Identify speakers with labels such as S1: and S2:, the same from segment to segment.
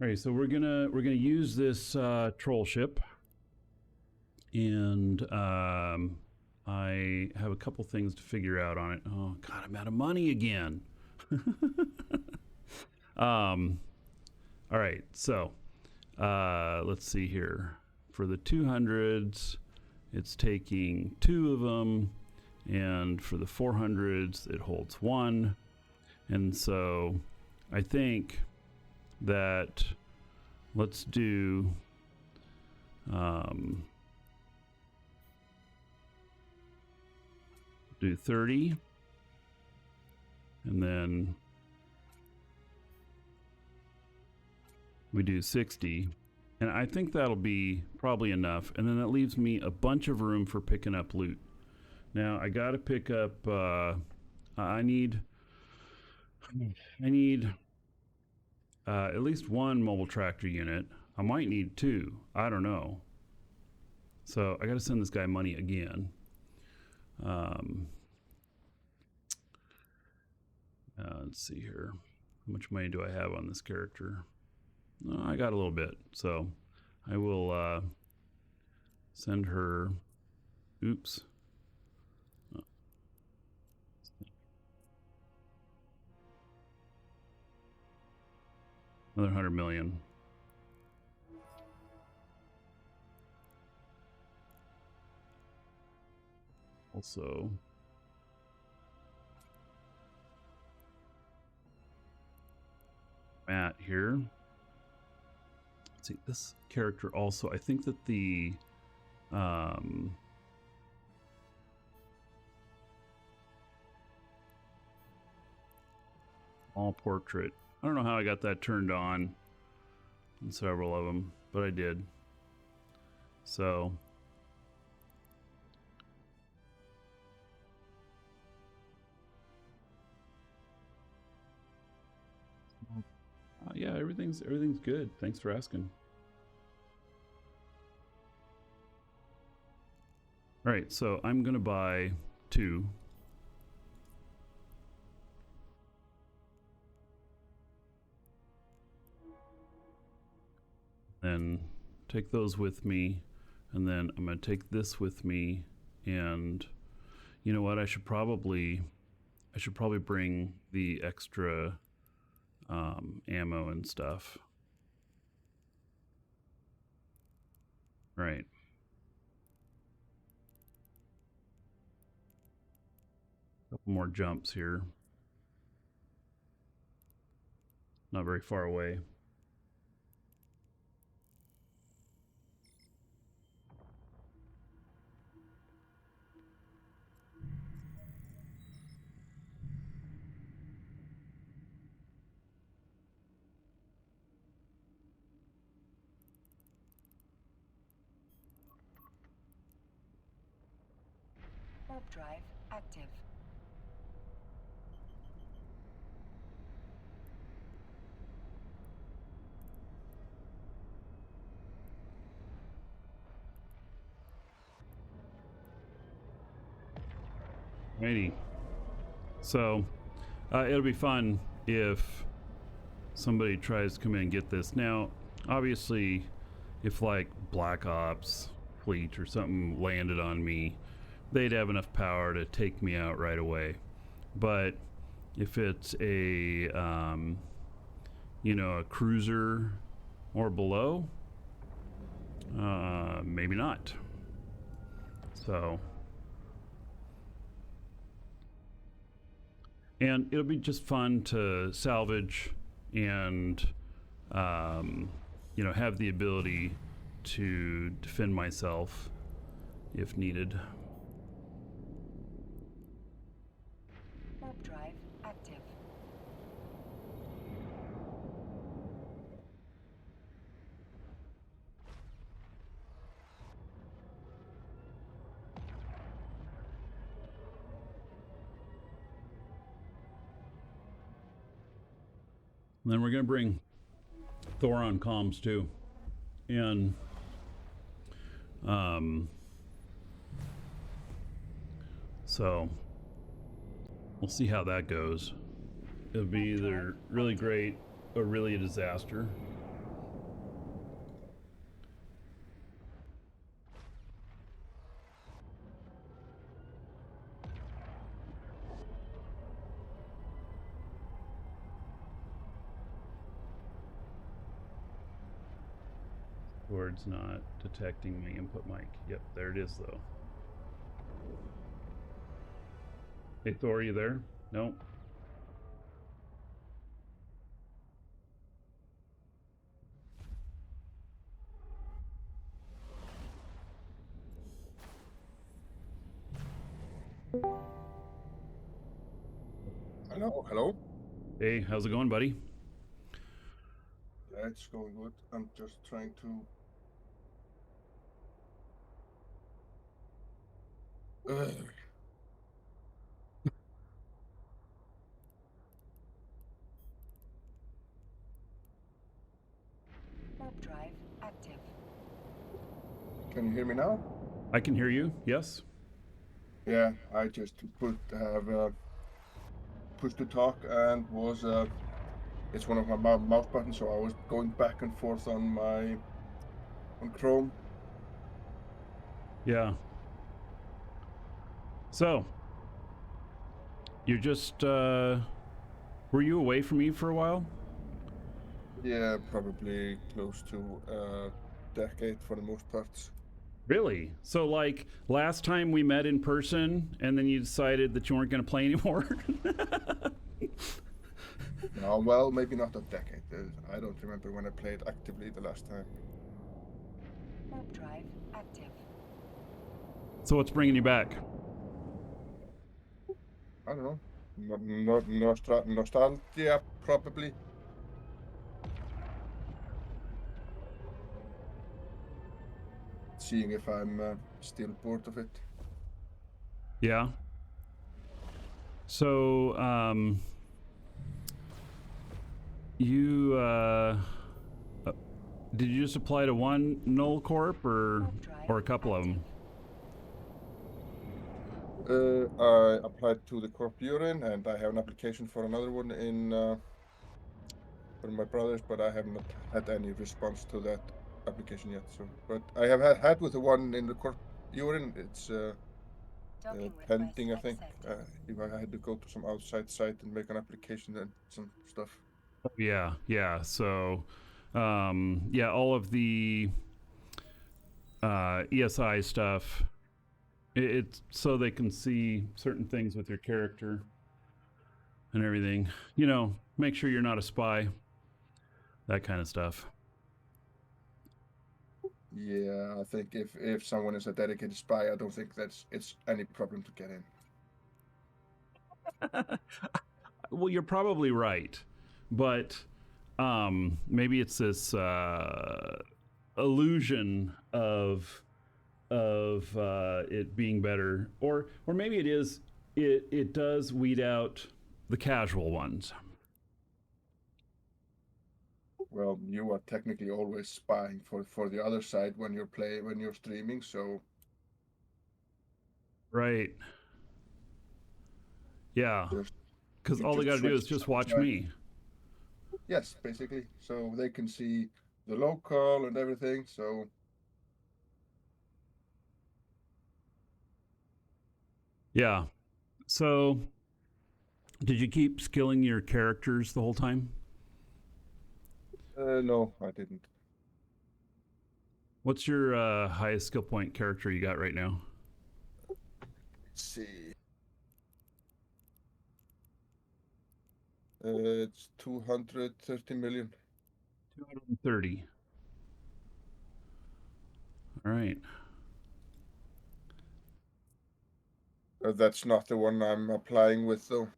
S1: All right, so we're gonna use this troll ship, and I have a couple things to figure out on it. Oh God, I'm out of money again. All right, so let's see here. For the 200s, it's taking 2 of them, and for the 400s, it holds 1. And so I think that let's do do 30, and then we do 60, and I think that'll be probably enough, and then that leaves me a bunch of room for picking up loot. Now I gotta pick up I need at least 1 mobile tractor unit. I might need 2, I don't know. So I gotta send this guy money again. Let's see here. How much money do I have on this character? I got a little bit, so I will send her. Oops. Another 100 million. Also, Matt here. Let's see, this character also, I think that the all portrait, I don't know how I got that turned on in several of them, but I did. So yeah, everything's good. Thanks for asking. All right, so I'm gonna buy 2. Then take those with me, and then I'm gonna take this with me, and you know what, I should probably bring the extra ammo and stuff. Right. Couple more jumps here. Not very far away.
S2: Warp drive active.
S1: Righty. So it'll be fun if somebody tries to come in and get this. Now, obviously, if like Black Ops Fleet or something landed on me, they'd have enough power to take me out right away. But if it's a you know, a cruiser or below, maybe not. So, and it'll be just fun to salvage and you know, have the ability to defend myself if needed.
S2: Warp drive active.
S1: And then we're gonna bring Thor on comms too, and so we'll see how that goes. It'll be either really great or really a disaster. Discord's not detecting my input mic. Yep, there it is though. Hey Thor, are you there? No.
S3: Hello.
S1: Hey, how's it going, buddy?
S3: Yeah, it's going good. I'm just trying to. Ugh.
S2: Warp drive active.
S3: Can you hear me now?
S1: I can hear you. Yes.
S3: Yeah, I just have push to talk and was it's one of my mouse buttons, so I was going back and forth on Chrome.
S1: Yeah. So, you're just were you away from me for a while?
S3: Yeah, probably close to a decade for the most parts.
S1: Really? So like last time we met in person and then you decided that you weren't going to play anymore?
S3: No, well, maybe not a decade. I don't remember when I played actively the last time.
S2: Warp drive active.
S1: So what's bringing you back?
S3: I don't know. Nostalgia, probably. Seeing if I'm still bored of it.
S1: Yeah. So you did you just apply to one null corp or a couple of them?
S3: I applied to the Corp Urine, and I have an application for another one in for my brothers, but I have not had any response to that application yet. So, but I have had with the one in the Corp Urine, it's
S2: Docking
S3: pending, I
S2: request
S3: think.
S2: accepted.
S3: If I had to go to some outside site and make an application and some stuff.
S1: Yeah, yeah. So yeah, all of the ESI stuff it's so they can see certain things with your character and everything. You know, make sure you're not a spy. That kind of stuff.
S3: Yeah, I think if someone is a dedicated spy, I don't think it's any problem to get in.
S1: Well, you're probably right, but maybe it's this illusion of it being better, or maybe it is. It does weed out the casual ones.
S3: Well, you are technically always spying for the other side when you're streaming, so
S1: Right. Yeah.
S3: just
S1: Because
S3: you
S1: all they
S3: just
S1: got to do
S3: switch
S1: is
S3: to
S1: just
S3: some
S1: watch
S3: side.
S1: me.
S3: Yes, basically. So they can see the local and everything. So
S1: Yeah. So, did you keep skilling your characters the whole time?
S3: no, I didn't.
S1: What's your highest skill point character you got right now?
S3: Let's see. It's 230 million.
S1: 230. All right.
S3: That's not the one I'm applying with, though.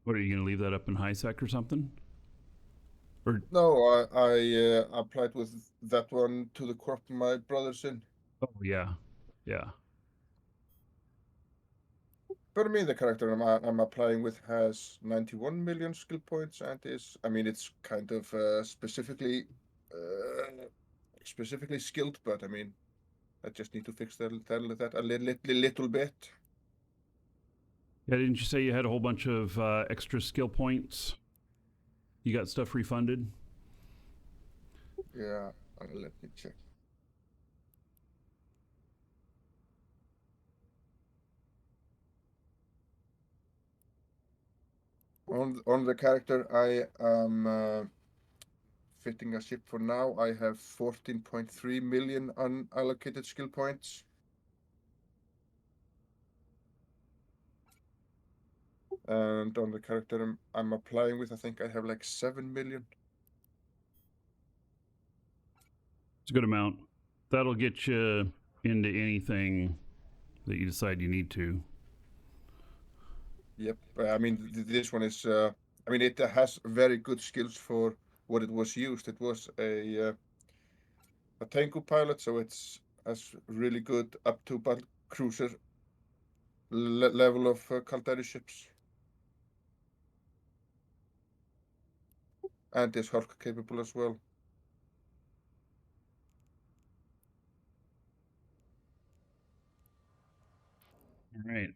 S1: What are you going to leave that up in high sec or something? Or
S3: No, I applied with that one to the corp my brother's in.
S1: oh yeah, yeah,
S3: But I mean, the character I'm applying with has 91 million skill points and I mean, it's kind of specifically skilled, but I mean, I just need to fix that a little bit.
S1: yeah. Didn't you say you had a whole bunch of extra skill points? You got stuff refunded?
S3: Yeah, let me check. On the character, I am fitting a ship for now. I have 14.3 million unallocated skill points. And on the character I'm applying with, I think I have like 7 million.
S1: It's a good amount. That'll get you into anything that you decide you need to.
S3: Yep. I mean, this one is. I mean, it has very good skills for what it was used. It was a Tengu pilot, so it's has really good up to battle cruiser level of Caldari ships, and is Hulk capable as well.
S1: All right.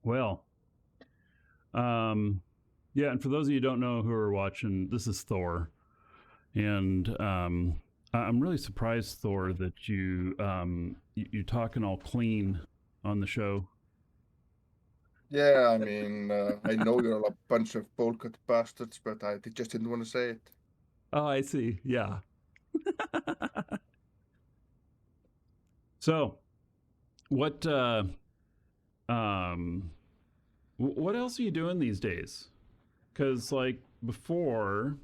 S1: Well, yeah, and for those of you who don't know who are watching, this is Thor, and I'm really surprised, Thor, that you're talking all clean on the show.
S3: Yeah, I mean, I know you're a bunch of bowl-cut bastards, but I just didn't want to say it.
S1: Oh, I see. Yeah. So, what what else are you doing these days? Because like before,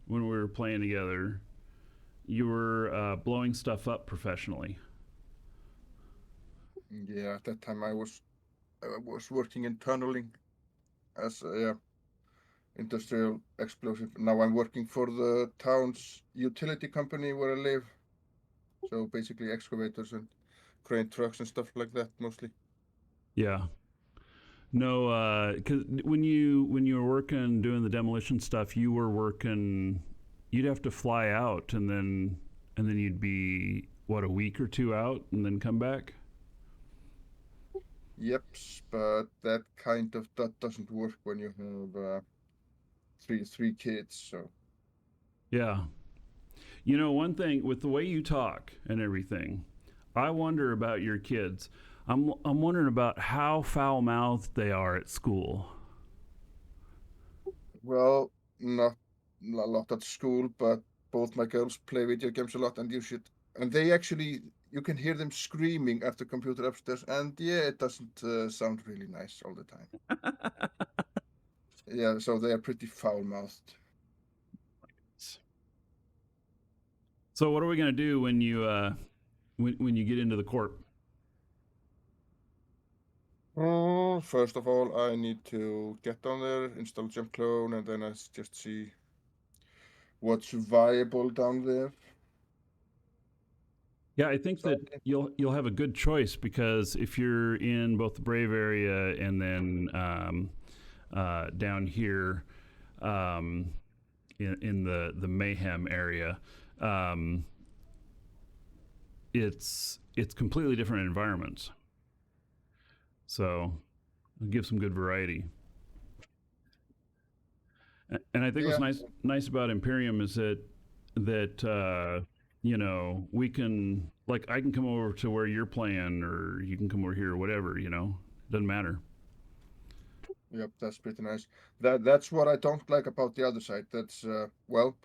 S1: when we were playing together, you were blowing stuff up professionally.
S3: Yeah, at that time I was working in tunneling as a industrial explosive. Now I'm working for the town's utility company where I live. So basically excavators and crane trucks and stuff like that mostly.
S1: Yeah. No, because when you were working doing the demolition stuff, you were working. You'd have to fly out, and then you'd be what, a week or two out, and then come back.
S3: Yep, but that kind of that doesn't work when you have three kids. So
S1: Yeah. You know, one thing with the way you talk and everything, I wonder about your kids. I'm wondering about how foul mouthed they are at school.
S3: well, not a lot at school, but both my girls play video games a lot, and they actually you can hear them screaming at the computer upstairs, and yeah, it doesn't sound really nice all the time. Yeah, so they are pretty foul mouthed.
S1: So what are we gonna do when you get into the corp?
S3: First of all, I need to get down there, install jump clone, and then I just see what's viable down there.
S1: Yeah, I think
S3: So
S1: that you'll have a good choice because if you're in both the Brave area and then down here in the Mayhem area, um, it's completely different environments. So it'll give some good variety. And I think what's
S3: yeah,
S1: nice about Imperium is that you know, we can, like, I can come over to where you're playing, or you can come over here, or whatever. You know, doesn't matter.
S3: yep, that's pretty nice. That's what I don't like about the other side. That's well,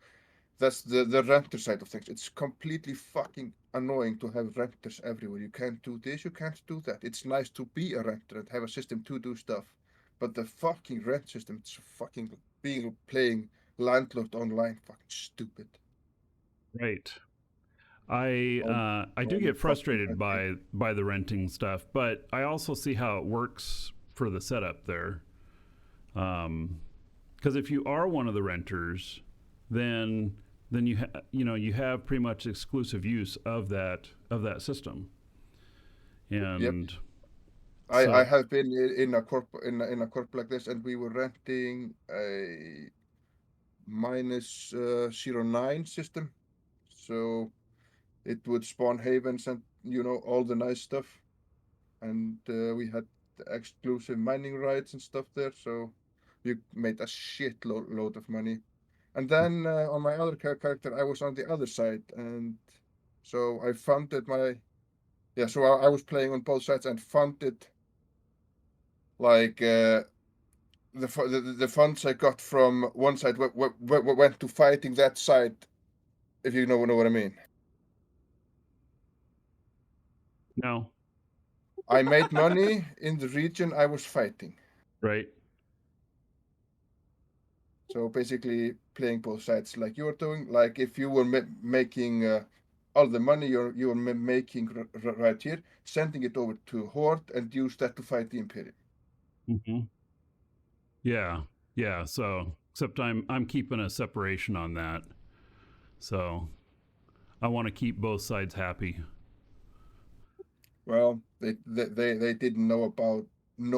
S3: that's the renter side of things. It's completely fucking annoying to have renters everywhere. You can't do this, you can't do that. It's nice to be a renter and have a system to do stuff, but the fucking rent system, it's fucking being playing landlord online, fucking stupid.
S1: Right. I do
S3: Only
S1: get
S3: fucking
S1: frustrated
S3: renting.
S1: by the renting stuff, but I also see how it works for the setup there. Because if you are one of the renters, then you know, you have pretty much exclusive use of that system,
S3: Yep.
S1: and
S3: I
S1: so
S3: have been in a corp in a corp like this, and we were renting a minus 09 system, so it would spawn havens and all the nice stuff, and we had exclusive mining rights and stuff there, so we made a load of money. And then on my other character, I was on the other side, and so I funded my so I was playing on both sides and funded like the funds I got from one side went to fighting that side if you know what I mean.
S1: No.
S3: I made money in the region I was fighting.
S1: Right.
S3: So basically playing both sides like you were doing. Like if you were making all the money you were making right here, sending it over to Horde and use that to fight the Imperium.
S1: Mm-hmm. Yeah. Yeah. So, except I'm keeping a separation on that. So, I want to keep both sides happy.
S3: Well, they didn't know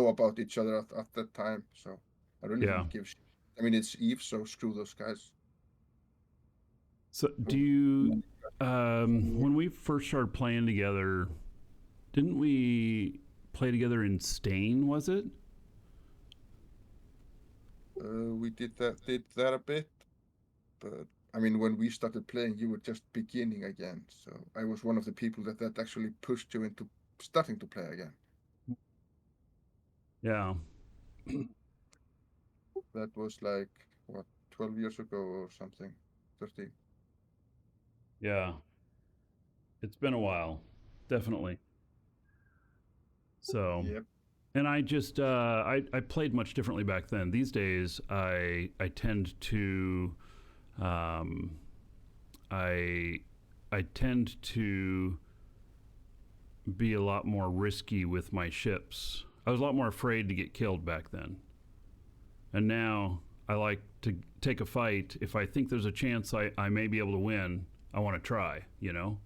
S3: about each other at that time, so I really
S1: Yeah.
S3: didn't give shit. I mean, it's Eve, so screw those guys.
S1: So, do you when we first started playing together, didn't we play together in Stain, was it?
S3: We did that a bit, but I mean, when we started playing, you were just beginning again. So I was one of the people that actually pushed you into starting to play again.
S1: Yeah.
S3: That was like what 12 years ago or something, 13.
S1: Yeah. It's been a while. Definitely. So,
S3: Yep.
S1: and I just I played much differently back then. These days I tend to um I I tend to be a lot more risky with my ships. I was a lot more afraid to get killed back then. And now I like to take a fight. If I think there's a chance I may be able to win, I want to try, you know?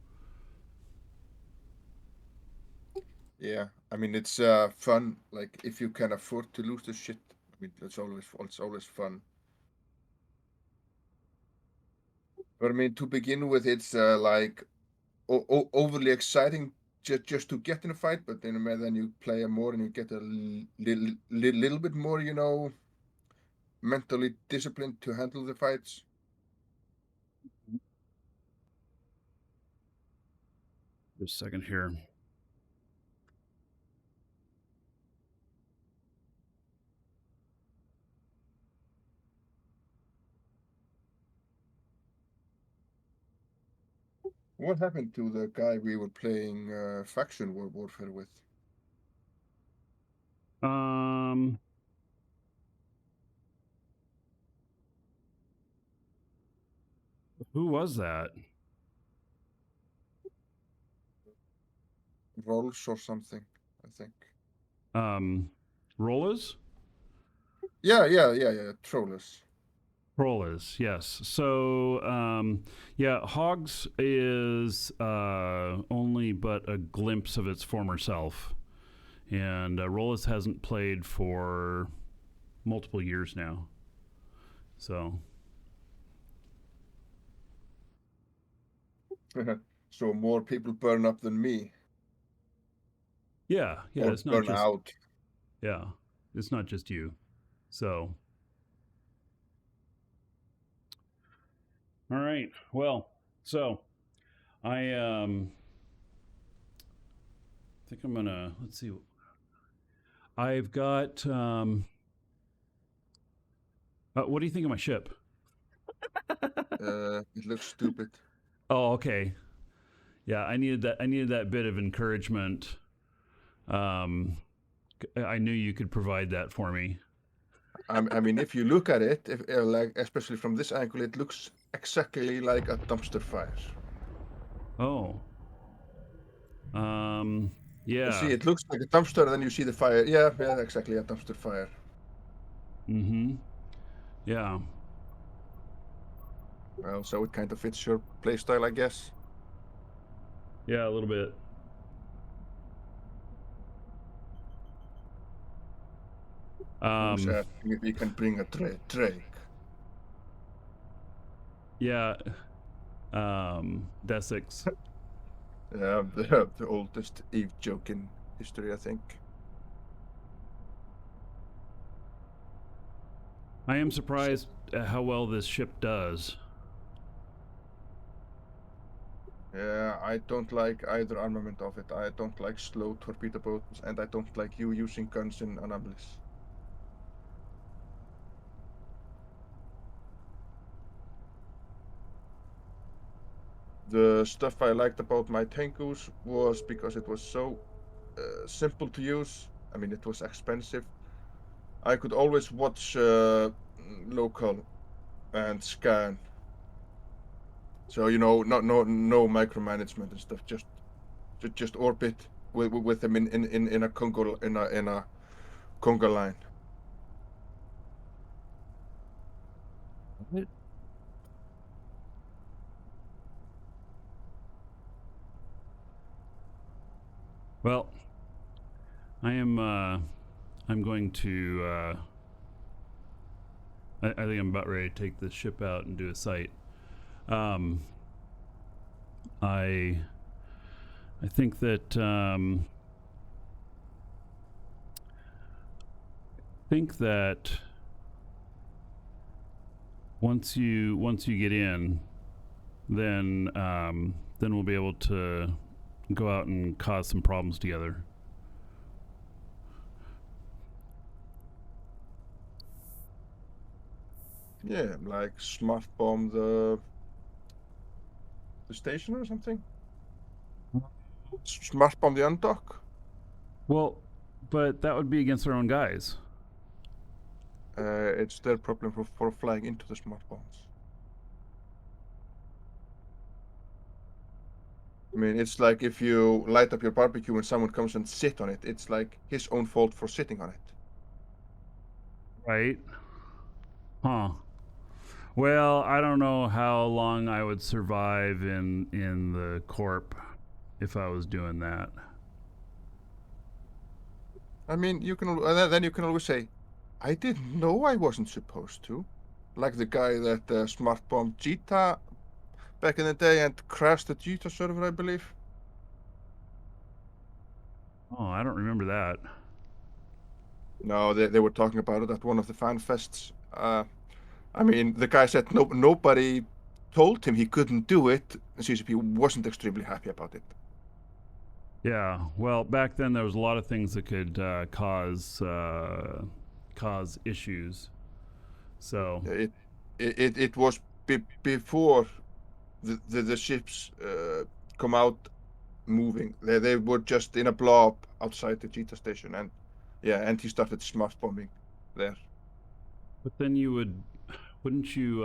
S3: Yeah, I mean it's fun. Like if you can afford to lose the shit, I mean it's always fun. But I mean to begin with, it's like overly exciting just to get in a fight. But then you play more and you get a little bit more, mentally disciplined to handle the fights.
S1: Just a second here.
S3: What happened to the guy we were playing faction warfare with?
S1: Um, who was that?
S3: Rolls or something, I think.
S1: Rollas?
S3: Yeah. Trollers.
S1: Rollas, yes. So, yeah, Hogs is only but a glimpse of its former self. And Rollas hasn't played for multiple years now. So,
S3: So more people burn up than me,
S1: yeah,
S3: or
S1: it's not
S3: burn
S1: just,
S3: out.
S1: yeah, it's not just you. So, all right. Well, so I think I'm gonna, let's see. I've got, what do you think of my ship?
S3: It looks stupid.
S1: Oh, okay. Yeah, I needed that. I needed that bit of encouragement. I knew you could provide that for me.
S3: I mean, if you look at it, if like especially from this angle, it looks exactly like a dumpster fire.
S1: Oh,
S3: You see,
S1: yeah.
S3: it looks like a dumpster, and then you see the fire. Yeah, exactly a dumpster fire.
S1: Mm-hmm. Yeah.
S3: Well, so it kind of fits your playstyle, I guess.
S1: Yeah, a little bit.
S3: Who's asking if we can bring a Drake?
S1: Yeah. Desix.
S3: Yeah, the oldest Eve joke in history, I think.
S1: I am surprised at how well this ship does.
S3: Yeah, I don't like either armament of it. I don't like slow torpedo boats, and I don't like you using guns in anomalies. the stuff I liked about my Tengus was because it was so simple to use. I mean, it was expensive. I could always watch local and scan. So no micromanagement and stuff. Just orbit with them in a conga line.
S1: Well, I'm going to I think I'm about ready to take this ship out and do a sight. Um, I think that once you get in, then we'll be able to go out and cause some problems together.
S3: Yeah, like smart bomb the station or something. Smart bomb the undock.
S1: Well, but that would be against our own guys.
S3: It's their problem for flying into the smart bombs. I mean, it's like if you light up your barbecue and someone comes and sit on it, it's like his own fault for sitting on it.
S1: Right? Huh. Well, I don't know how long I would survive in the corp if I was doing that.
S3: I mean, then you can always say, "I didn't know I wasn't supposed to," like the guy that smart bombed Jita back in the day and crashed the Jita server, I believe.
S1: Oh, I don't remember that.
S3: No, they were talking about it at one of the fan fests. I mean, the guy said nobody told him he couldn't do it. CCP wasn't extremely happy about it.
S1: Yeah. Well, back then there was a lot of things that could cause issues. So
S3: It was before the ships come out moving. They were just in a blob outside the Jita station, and yeah, and he started smart bombing there.
S1: but then wouldn't you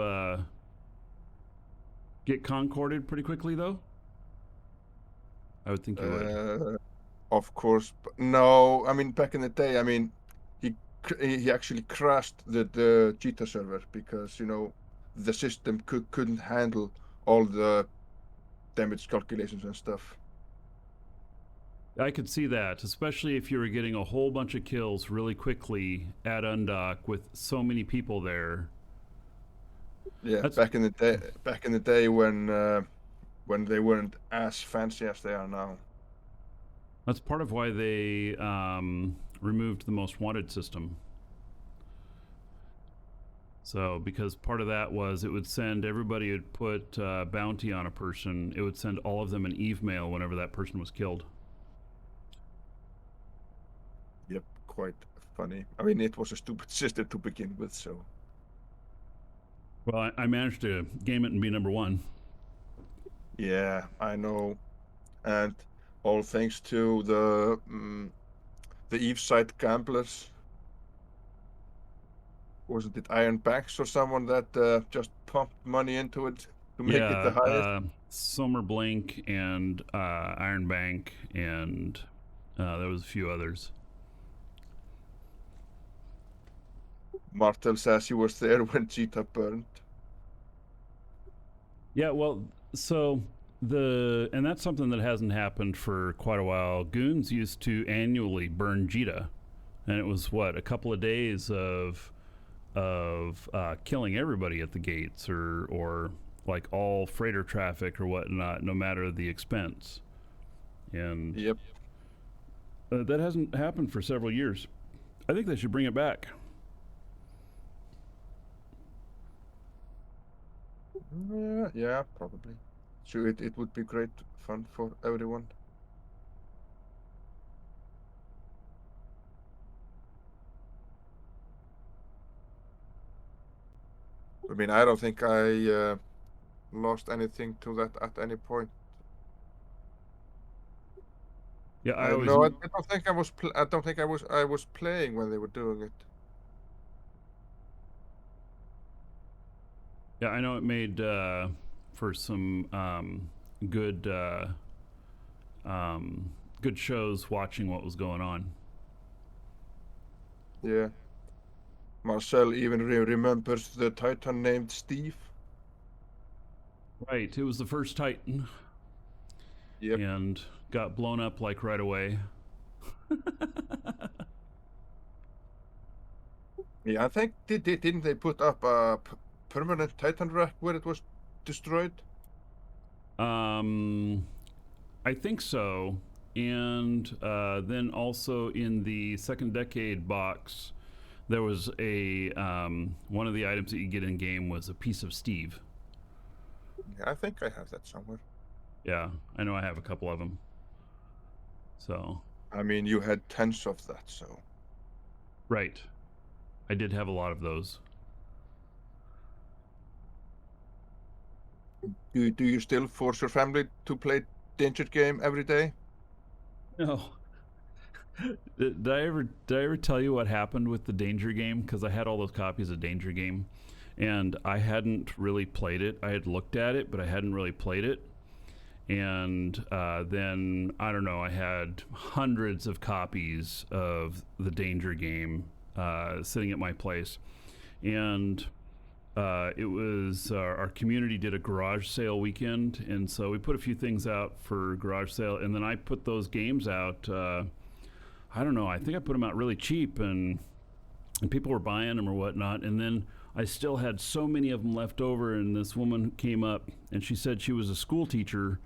S1: get concorded pretty quickly though? I would think you would.
S3: Of course, no. I mean, back in the day, I mean, he actually crashed the Jita server because the system couldn't handle all the damage calculations and stuff.
S1: I could see that, especially if you were getting a whole bunch of kills really quickly at undock with so many people there.
S3: Yeah,
S1: That's
S3: back in the day when they weren't as fancy as they are now.
S1: that's part of why they removed the most wanted system. So, because part of that was it would send everybody who'd put bounty on a person, it would send all of them an Eve mail whenever that person was killed.
S3: Yep, quite funny. I mean, it was a stupid system to begin with, so.
S1: Well, I managed to game it and be number one.
S3: Yeah, I know, and all thanks to the Eve side gamblers. Wasn't it Iron Banks or someone that just pumped money into it to make it the
S1: Yeah,
S3: highest?
S1: Somer Blink and Iron Bank, and there was a few others.
S3: Martel says he was there when Cheetah burned.
S1: Yeah, well, so and that's something that hasn't happened for quite a while. Goons used to annually burn Jita, and it was what, a couple of days of killing everybody at the gates, or like all freighter traffic or whatnot, no matter the expense. And
S3: Yep.
S1: that hasn't happened for several years. I think they should bring it back.
S3: Yeah, probably. So it would be great fun for everyone. I mean, I don't think I lost anything to that at any point.
S1: Yeah, I
S3: I
S1: always
S3: know. I don't think I was. I don't think I was playing when they were doing it.
S1: Yeah, I know it made for some good good shows watching what was going on.
S3: Yeah. Marcel even remembers the Titan named Steve.
S1: Right, it was the first Titan
S3: Yep.
S1: and got blown up like right away.
S3: Yeah, I think didn't they put up a permanent Titan rack where it was destroyed?
S1: I think so. And then also in the second decade box, there was a one of the items that you get in game was a piece of Steve.
S3: Yeah, I think I have that somewhere.
S1: Yeah, I know I have a couple of them. So
S3: I mean, you had tens of that, so.
S1: right, I did have a lot of those.
S3: Do you still force your family to play Danger Game every day?
S1: No. Did I ever tell you what happened with the Danger Game? Because I had all those copies of Danger Game, and I hadn't really played it. I had looked at it, but I hadn't really played it. And then I don't know. I had hundreds of copies of the Danger Game sitting at my place, and it was our community did a garage sale weekend, and so we put a few things out for garage sale, and then I put those games out. I don't know. I think I put them out really cheap, and people were buying them or whatnot. And then I still had so many of them left over. And this woman came up, and she said she was a school teacher,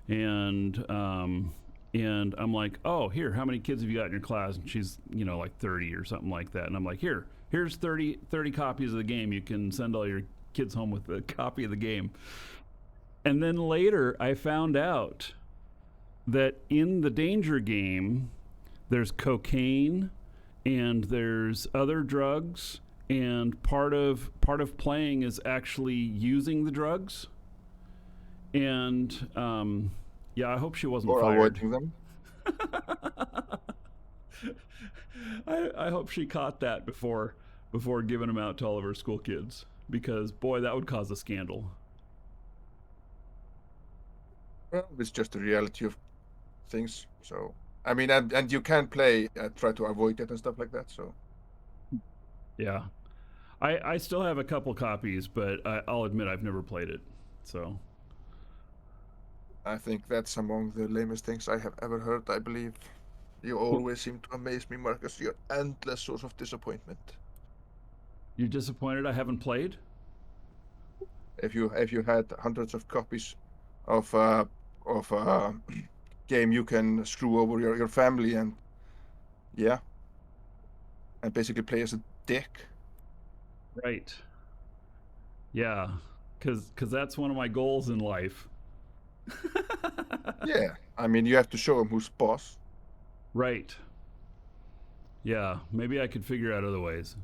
S1: and I'm like, oh, here, how many kids have you got in your class? And she's, like 30 or something like that. And I'm like, here's 30 copies of the game. You can send all your kids home with a copy of the game. And then later, I found out that in the Danger Game, there's cocaine and there's other drugs, and part of playing is actually using the drugs. And yeah, I hope she wasn't
S3: Or
S1: fired.
S3: avoiding them?
S1: I hope she caught that before giving them out to all of her school kids, because boy, that would cause a scandal.
S3: Well, it's just the reality of things. So, I mean, and you can play, try to avoid it and stuff like that. So,
S1: Yeah, I still have a couple copies, but I'll admit I've never played it. So
S3: I think that's among the lamest things I have ever heard. I believe you always seem to amaze me, Marcus. You're endless source of disappointment.
S1: you're disappointed I haven't played?
S3: If you had hundreds of copies of game, you can screw over your family and yeah, and basically play as a dick.
S1: Right. Yeah, because that's one of my goals in life.
S3: Yeah, I mean, you have to show them who's boss.
S1: Right. Yeah, maybe I could figure out other ways.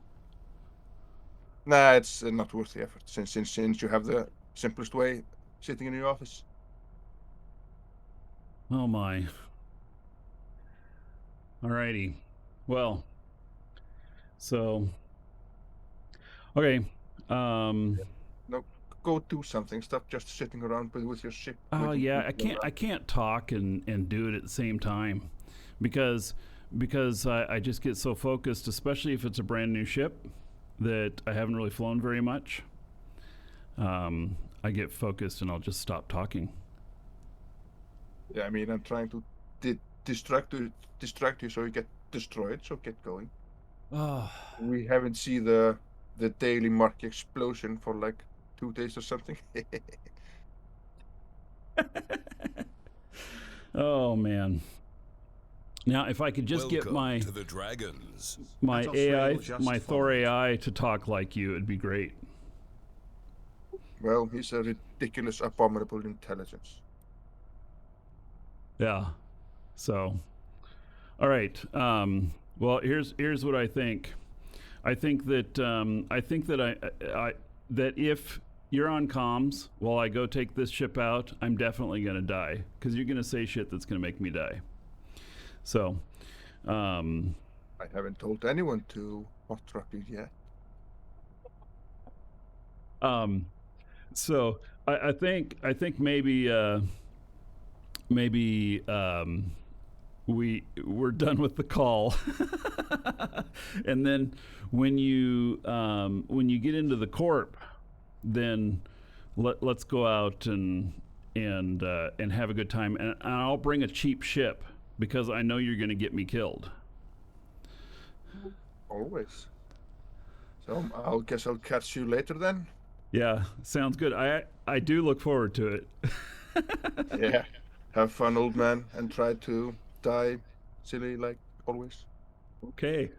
S3: Nah, it's not worth the effort since you have the simplest way sitting in your office.
S1: Oh my. Alrighty. Well, so okay.
S3: No, go do something. Stop just sitting around with your ship.
S1: Oh
S3: waiting
S1: yeah,
S3: to-
S1: I can't talk and do it at the same time, because I just get so focused, especially if it's a brand new ship that I haven't really flown very much. I get focused and I'll just stop talking.
S3: Yeah, I mean, I'm trying to distract you so you get destroyed. So get going.
S1: Oh,
S3: We haven't seen the daily Markee explosion for like 2 days or something.
S1: oh man. Now, if I could just get
S4: Welcome to the dragons.
S1: my
S5: Let us
S1: AI,
S5: rail just
S1: my Thor
S5: forward.
S1: AI to talk like you, it'd be great.
S3: Well, he's a ridiculous, abominable intelligence.
S1: Yeah. So, all right. Well, here's what I think. I think that I that you're on comms while I go take this ship out, I'm definitely gonna die because you're gonna say shit that's gonna make me die. So,
S3: I haven't told anyone to hot trap you yet.
S1: So I think maybe we're done with the call, and then when you get into the corp, then let's go out and have a good time, and I'll bring a cheap ship because I know you're going to get me killed.
S3: Always. So I guess I'll catch you later then.
S1: Yeah, sounds good. I do look forward to it.
S3: Yeah. Have fun, old man, and try to die silly like always.
S1: Okay.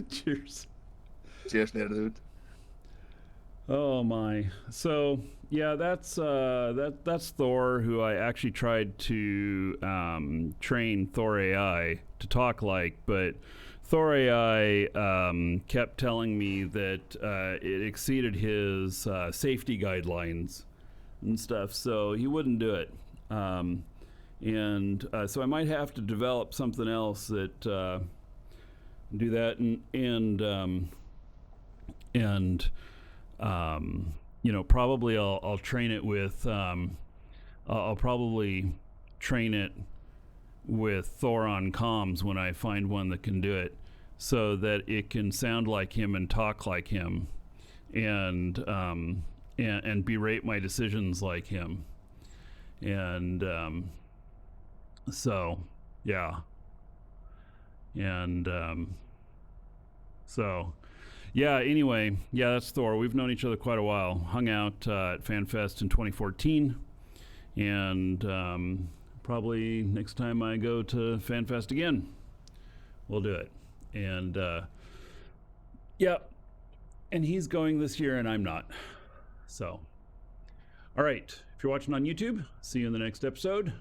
S1: Cheers.
S3: Cheers there, dude.
S1: Oh my. So yeah, that's Thor, who I actually tried to train Thor AI to talk like, but Thor AI kept telling me that it exceeded his safety guidelines and stuff, so he wouldn't do it. So I might have to develop something else that do that, probably I'll train it with I'll probably train it with Thor on comms when I find one that can do it, so that it can sound like him and talk like him, and berate my decisions like him, and so yeah, and so yeah, anyway, yeah, that's Thor. We've known each other quite a while. Hung out at FanFest in 2014, and probably next time I go to FanFest again, we'll do it. And yeah, and he's going this year and I'm not. So, all right, if you're watching on YouTube, see you in the next episode.